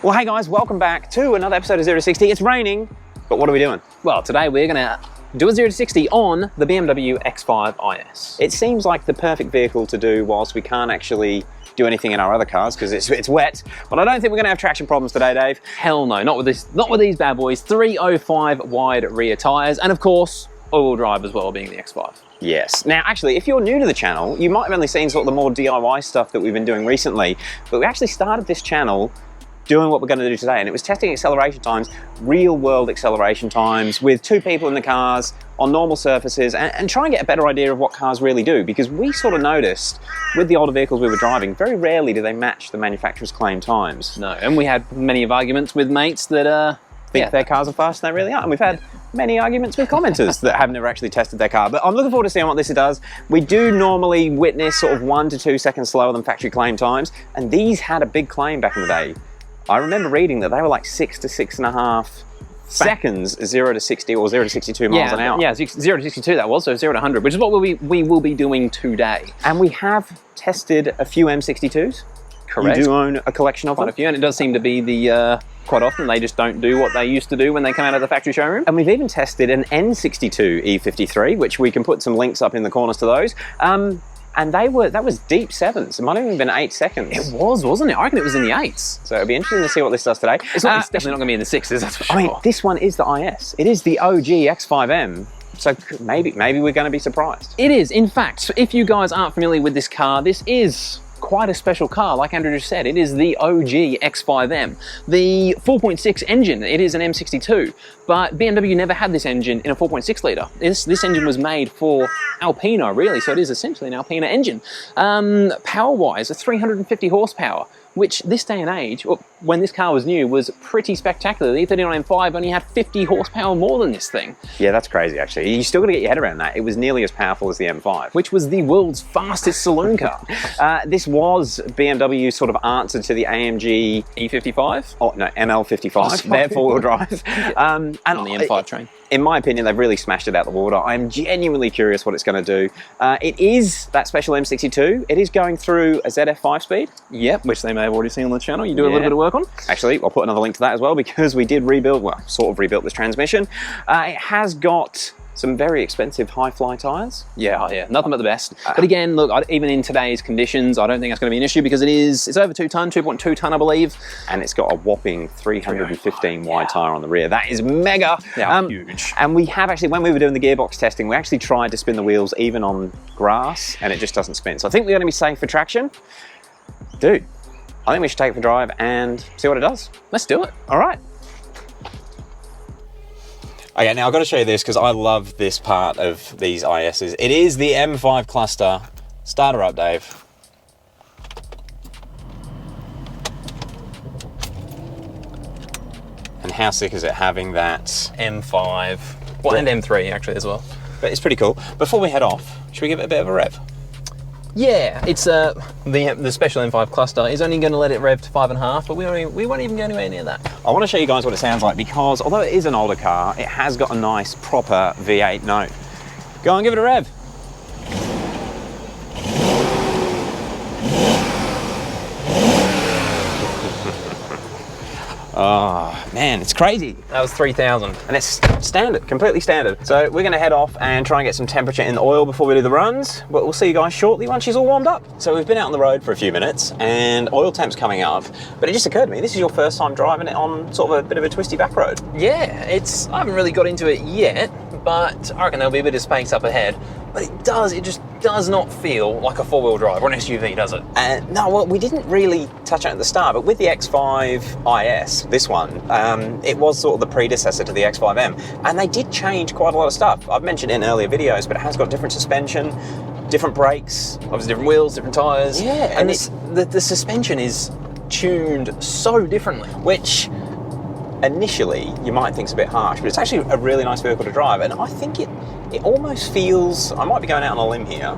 Well, hey guys, welcome back to another episode of 0 to 60. It's raining, but what are we doing? Well, today we're going to do a 0 to 60 on the BMW X5 IS. It seems like the perfect vehicle to do whilst we can't actually do anything in our other cars because it's wet, but I don't think we're going to have traction problems today, Dave. Hell no, not with these bad boys. 305 wide rear tyres, and of course, all-wheel drive as well, being the X5. Yes. Now, actually, if you're new to the channel, you might have only seen sort of the more DIY stuff that we've been doing recently, but we actually started this channel doing what we're going to do today, and it was testing acceleration times, real world acceleration times with two people in the cars on normal surfaces and try and get a better idea of what cars really do, because we sort of noticed with the older vehicles we were driving, very rarely do they match the manufacturer's claim times. No, and we had many arguments with mates that think their cars are fast and they really aren't, and we've had many arguments with commenters that have never actually tested their car. But I'm looking forward to seeing what this does. We do normally witness sort of 1 to 2 seconds slower than factory claim times, and these had a big claim back in the day. I remember reading that they were like 6 to 6.5 seconds, 0 to 60 or 0 to 62 miles an hour. Yeah, 0 to 62 that was, so 0 to 100, which is what we will be doing today. And we have tested a few M62s. Correct. You do own a collection of quite them. a few, and it does seem to be the quite often they just don't do what they used to do when they come out of the factory showroom. And we've even tested an N62 E53, which we can put some links up in the corners to those. And that was deep 7s. It might have even been 8 seconds. It was, wasn't it? I reckon it was in the 8s. So it'll be interesting to see what this does today. It's definitely not going to be in the 6s, that's for sure. I mean, this one is the IS. It is the OG X5M. So maybe we're going to be surprised. It is. In fact, if you guys aren't familiar with this car, this is quite a special car. Like Andrew just said, it is the OG X5M. The 4.6 engine, it is an M62, but BMW never had this engine in a 4.6 litre. This engine was made for Alpina, really, so it is essentially an Alpina engine. Power-wise, a 350 horsepower, which this day and age, when this car was new, was pretty spectacular. The E39 M5 only had 50 horsepower more than this thing. Yeah, that's crazy, actually. You still got to get your head around that. It was nearly as powerful as the M5. Which was the world's fastest saloon car. This was BMW's sort of answer to the AMG E55? Oh, no, ML55, their four-wheel drive. And on the M5 train. In my opinion, they've really smashed it out the water. I'm genuinely curious what it's going to do. It is that special M62. It is going through a ZF 5-speed. Yep, which they may have already seen on the channel. You do a little bit of work on. Actually, I'll put another link to that as well, because we did rebuild, well, sort of rebuilt this transmission. It has got some very expensive high-fly tyres. Yeah, nothing but the best. But again, look, even in today's conditions, I don't think that's going to be an issue, because it's over 2 tonne, 2.2 tonne, I believe. And it's got a whopping 315 wide tyre on the rear. That is mega. Yeah, huge. And we have actually, when we were doing the gearbox testing, we actually tried to spin the wheels even on grass, and it just doesn't spin. So I think we're going to be safe for traction. Dude, I think we should take it for a drive and see what it does. Let's do it. All right. Okay, now I've got to show you this because I love this part of these ISs. It is the M5 cluster. Start her up, Dave. And how sick is it having that M5, well, and M3 actually as well. But it's pretty cool. Before we head off, should we give it a bit of a rev? Yeah, it's the special M5 cluster is only going to let it rev to 5.5, but we won't even go anywhere near that. I want to show you guys what it sounds like, because although it is an older car, it has got a nice proper V8 note. Go on, give it a rev. Oh man, it's crazy. That was 3,000. And it's standard, completely standard. So we're gonna head off and try and get some temperature in the oil before we do the runs, but we'll see you guys shortly once she's all warmed up. So we've been out on the road for a few minutes and oil temp's coming up, but it just occurred to me, this is your first time driving it on sort of a bit of a twisty back road. Yeah, I haven't really got into it yet, but I reckon there'll be a bit of space up ahead. But it just does not feel like a four-wheel drive or an SUV, does it? No, well, we didn't really touch on it at the start, but with the X5 IS, this one, it was sort of the predecessor to the X5M, and they did change quite a lot of stuff. I've mentioned it in earlier videos, but it has got different suspension, different brakes. Obviously different wheels, different tyres. Yeah. And the suspension is tuned so differently. Which initially you might think is a bit harsh, but it's actually a really nice vehicle to drive, and I think it almost feels, I might be going out on a limb here,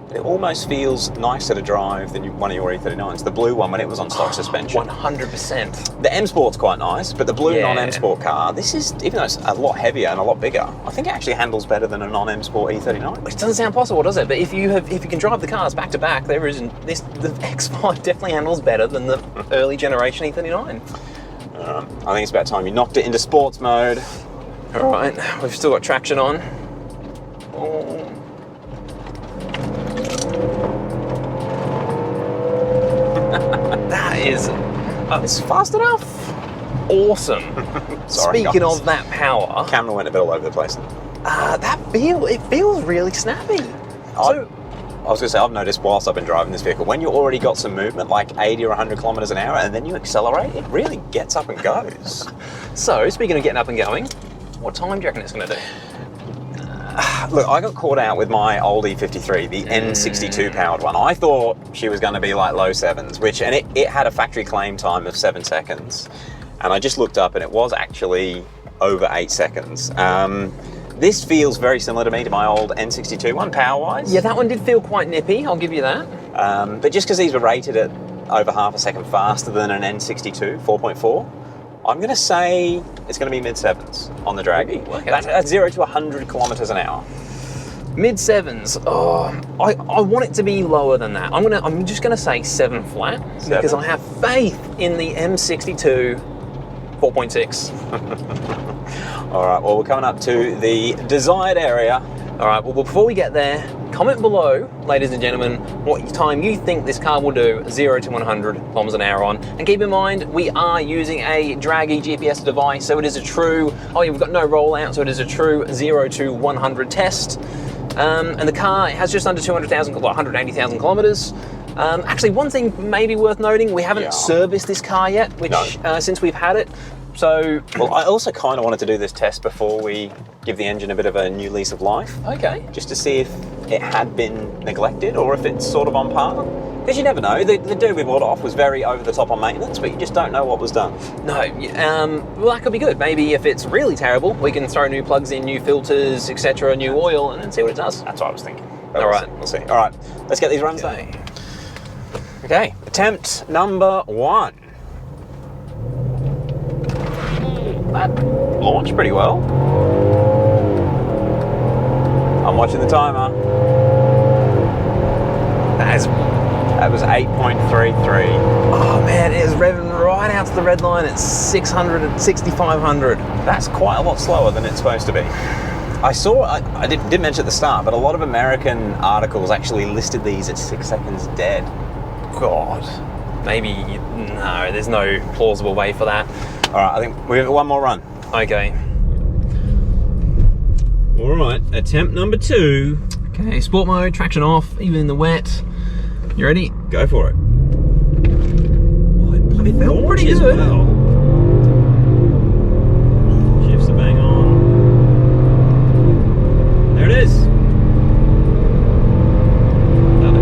but it almost feels nicer to drive than one of your E39s, the blue one when it was on stock suspension. 100%. The M Sport's quite nice, but the blue non-M Sport car, this is, even though it's a lot heavier and a lot bigger, I think it actually handles better than a non-M Sport E39. Which doesn't sound possible, does it? But if you can drive the cars back to back, the X5 definitely handles better than the early generation E39. I think it's about time you knocked it into sports mode. All right, we've still got traction on. Oh. That is, It's fast enough. awesome. Sorry, Speaking guys. of that power, Camera went a bit all over the place. it feels really snappy. So, I was going to say, I've noticed whilst I've been driving this vehicle, when you already got some movement, like 80 or 100 kilometers an hour, and then you accelerate, it really gets up and goes. so speaking of getting up and going, what time do you reckon it's going to do? Look, I got caught out with my old E53, the N62 powered one. I thought she was going to be like low sevens, and it had a factory claim time of 7 seconds. And I just looked up and it was actually over 8 seconds. This feels very similar to me to my old N62 one, power-wise. Yeah, that one did feel quite nippy, I'll give you that. But just because these were rated at over half a second faster than an N62 4.4, I'm going to say it's going to be mid-sevens on the Dragy. Okay. That's 0 to 100 kilometers an hour. Mid-sevens, I want it to be lower than that. I'm just gonna say 7 flat, because I have faith in the M62 4.6. All right, well, we're coming up to the desired area. All right, well, before we get there, comment below, ladies and gentlemen, what time you think this car will do 0 to 100 kilometers an hour on. And keep in mind, we are using a dragy GPS device, so it is a true, we've got no rollout, so it is a true 0 to 100 test. And the car has just under 180,000 kilometers. Actually, one thing maybe worth noting, we haven't serviced this car yet, since we've had it. So, well, I also kind of wanted to do this test before we give the engine a bit of a new lease of life. Okay. Just to see if it had been neglected or if it's sort of on par. Because you never know. The dude we bought off was very over the top on maintenance, but you just don't know what was done. No, well, that could be good. Maybe if it's really terrible, we can throw new plugs in, new filters, etc., new oil, and then see what it does. That's what I was thinking. All right. We'll see. All right, let's get these runs done. Okay, attempt number 1. That launched pretty well. I'm watching the timer. That was 8.33. Oh man, it is revving right out to the red line at 600 and 6,500. That's quite a lot slower than it's supposed to be. I did mention at the start, but a lot of American articles actually listed these at 6 seconds dead. God, maybe, no, there's no plausible way for that. All right, I think we've got one more run. Okay. All right, attempt number 2. Okay, sport mode, traction off, even in the wet. You ready? Go for it. Oh, it felt pretty good. Well. Shifts are bang on. There it is. Done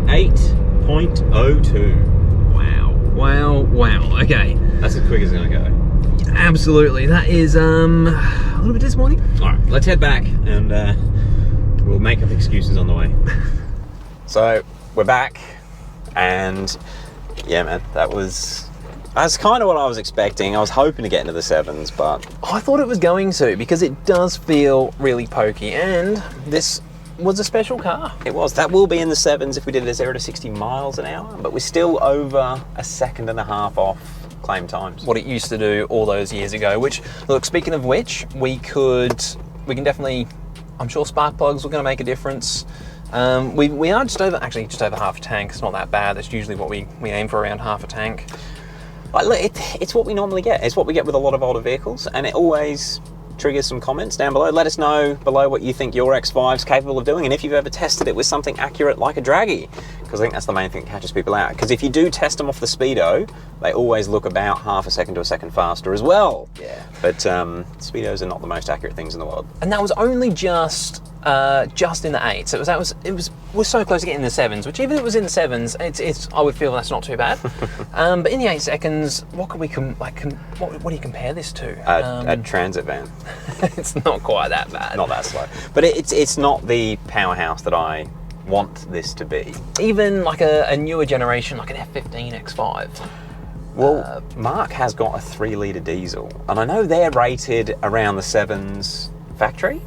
it. 8.02. Wow. Okay. That's as quick as it's gonna go. Absolutely. That is a little bit disappointing. All right, let's head back and we'll make up excuses on the way. So we're back, and yeah, man, that's kind of what I was expecting. I was hoping to get into the 7s, but I thought it was going to, because it does feel really pokey, and this was a special car. it was. That will be in the 7s if we did it at 0 to 60 miles an hour, but we're still over a second and a half off claim times. What it used to do all those years ago, which, look, speaking of which, we can definitely, I'm sure spark plugs were going to make a difference. We are just over half a tank. It's not that bad. That's usually what we aim for, around half a tank. Like, look, it's what we normally get. It's what we get with a lot of older vehicles, and it always triggers some comments down below. Let us know below what you think your X5's capable of doing, and if you've ever tested it with something accurate like a dragy, because I think that's the main thing that catches people out. Because if you do test them off the speedo, they always look about half a second to a second faster as well. Yeah. But speedos are not the most accurate things in the world. And that was only just in the 8s. So we're so close to getting the 7s, which even if it was in the 7s, I would feel that's not too bad. But in the 8 seconds, what do you compare this to? A transit van. It's not quite that bad. Not that slow. But it's not the powerhouse that I want this to be. Even like a newer generation, like an F15 X5. Well, Mark has got a 3-litre diesel, and I know they're rated around the 7s factory.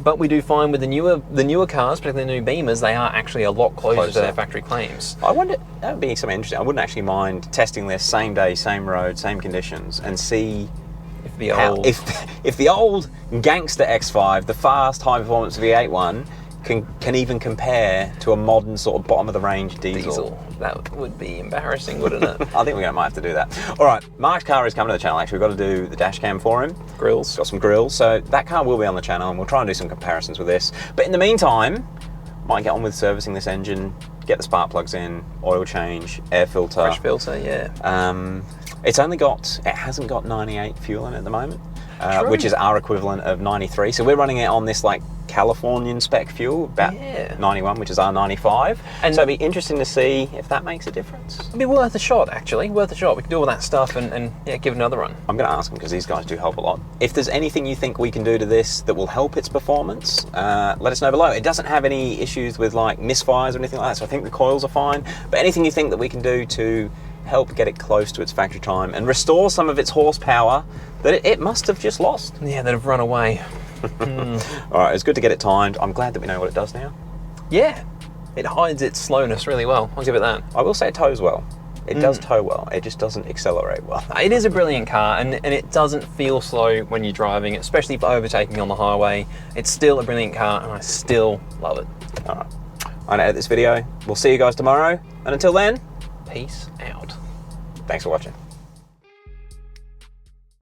but we do find with the newer cars, particularly the new Beamers, they are actually a lot closer to their factory claims. I wonder, that would be something interesting. I wouldn't actually mind testing this same day, same road, same conditions, and see if the old gangster X5, the fast, high performance V8 one, can even compare to a modern sort of bottom of the range diesel. That would be embarrassing, wouldn't it? I think we might have to do that. All right, Mark's car is coming to the channel. Actually, we've got to do the dash cam for him. Grills. Got some grills, so that car will be on the channel, and we'll try and do some comparisons with this. But in the meantime, might get on with servicing this engine, get the spark plugs in, oil change, air filter. Fresh filter, yeah. It hasn't got 98 fuel in it at the moment, which is our equivalent of 93. So we're running it on this like Californian spec fuel, about 91, which is our 95. And so it'd be interesting to see if that makes a difference. It'd be worth a shot, actually. Worth a shot. We can do all that stuff and yeah, give it another run. I'm going to ask them because these guys do help a lot. If there's anything you think we can do to this that will help its performance, let us know below. It doesn't have any issues with like misfires or anything like that, so I think the coils are fine. But anything you think that we can do to help get it close to its factory time and restore some of its horsepower that it must have just lost. Yeah, that have run away. All right, it's good to get it timed. I'm glad that we know what it does now. Yeah, it hides its slowness really well. I'll give it that. I will say it tows well. It does tow well. It just doesn't accelerate well. It is a brilliant car, and it doesn't feel slow when you're driving, especially for overtaking on the highway. It's still a brilliant car, and I still love it. All right, I'm gonna edit this video. We'll see you guys tomorrow, and until then, peace out. Thanks for watching.